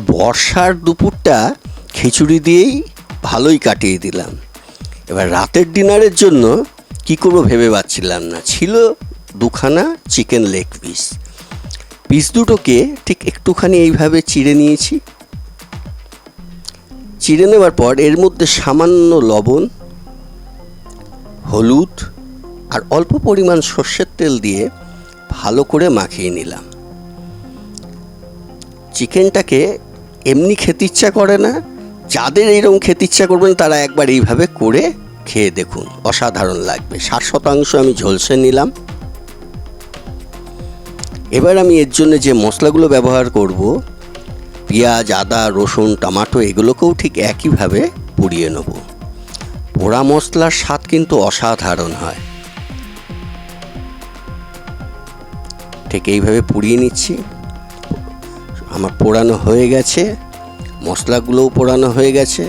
বর্ষার দুপুরটা খিচুড়ি দিয়েই ভালোই কাটিয়ে দিলাম। এবার রাতের ডিনারের জন্য কি করব ভেবে পাচ্ছিলাম না। ছিল দুখানা চিকেন লেগ পিস দুটোকে ঠিক একটুখানি এইভাবে চিড়ে নিয়েছি। চিড়ে নেওয়ার পর এর মধ্যে সামান্য লবণ, হলুদ আর অল্প পরিমাণ সর্ষের তেল দিয়ে ভালো করে মাখিয়ে নিলাম। চিকেনটাকে এমনি খেতে ইচ্ছা করে না, যাদের এইরকম খেতে ইচ্ছা করবেন তারা একবার এইভাবে করে খেয়ে দেখুন, অসাধারণ লাগবে। 60% আমি ঝলসে নিলাম। এবার আমি এর জন্য যে মশলাগুলো ব্যবহার করব, পেঁয়াজ, আদা, রসুন, টমেটো, এগুলোকেও ঠিক একইভাবে পুড়িয়ে নেব। পোড়া মশলার স্বাদ কিন্তু অসাধারণ হয়। ঠিক এইভাবে পুড়িয়ে নিচ্ছি। আমার পোড়ানো হয়ে গেছে, মশলাগুলোও পোড়ানো হয়ে গেছে।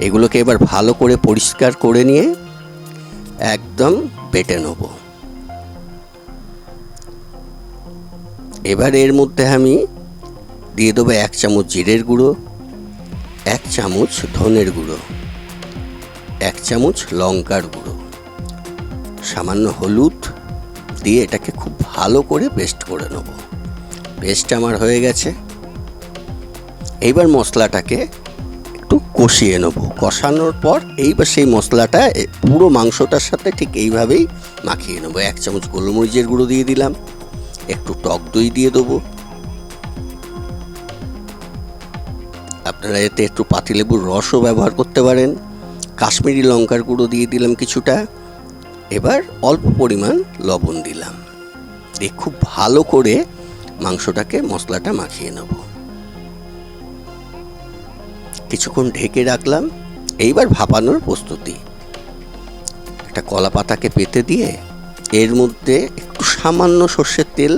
এগুলোকে এবার ভালো করে পরিষ্কার করে নিয়ে একদম বেটে নেব। এবার এর মধ্যে আমি দিয়ে দেবো 1 চামচ জিরের গুঁড়ো, 1 চামচ ধনের গুঁড়ো, 1 চামচ লঙ্কার গুঁড়ো, সামান্য হলুদ দিয়ে এটাকে খুব ভালো করে পেস্ট করে নেব। পেস্ট আমার হয়ে গেছে। এইবার মশলাটাকে একটু কষিয়ে নেব। কষানোর পর এইবার সেই মশলাটা পুরো মাংসটার সাথে ঠিক এইভাবেই মাখিয়ে নেব। 1 চামচ গোলমরিচের গুঁড়ো দিয়ে দিলাম, একটু টক দই দিয়ে দেবো। আপনারা এতে একটু পাতিলেবুর রসও ব্যবহার করতে পারেন। কাশ্মীরি লঙ্কার গুঁড়ো দিয়ে দিলাম কিছুটা। এবার অল্প পরিমাণ লবণ দিলাম, দিয়ে খুব ভালো করে মাংসটাকে মশলাটা মাখিয়ে নেব। কিছুক্ষণ ঢেকে রাখলাম। এইবার ভাপানোর প্রস্তুতি। একটা কলা পাতাকে পেতে দিয়ে এর মধ্যে একটু সামান্য সর্ষের তেল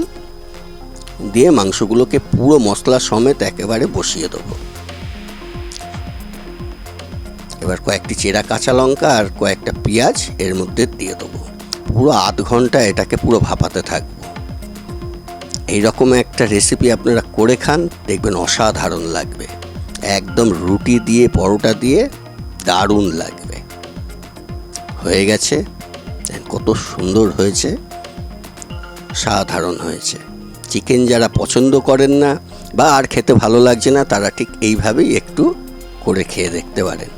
দিয়ে মাংসগুলোকে পুরো মশলা সমেত একেবারে বসিয়ে দেবো। এবার কয়েকটি চেরা কাঁচা লঙ্কা আর কয়েকটা পেঁয়াজ এর মধ্যে দিয়ে দেবো। পুরো আধ ঘন্টা এটাকে পুরো ভাপাতে থাকবো। এইরকম একটা রেসিপি আপনারা করে খান, দেখবেন অসাধারণ লাগবে। একদম রুটি দিয়ে, পরোটা দিয়ে দারুণ লাগবে। হয়ে গেছে, কত সুন্দর হয়েছে, সাধারণ হয়েছে। চিকেন যারা পছন্দ করেন না বা আর খেতে ভালো লাগছে না, তারা ঠিক এইভাবেই একটু করে খেয়ে দেখতে পারেন।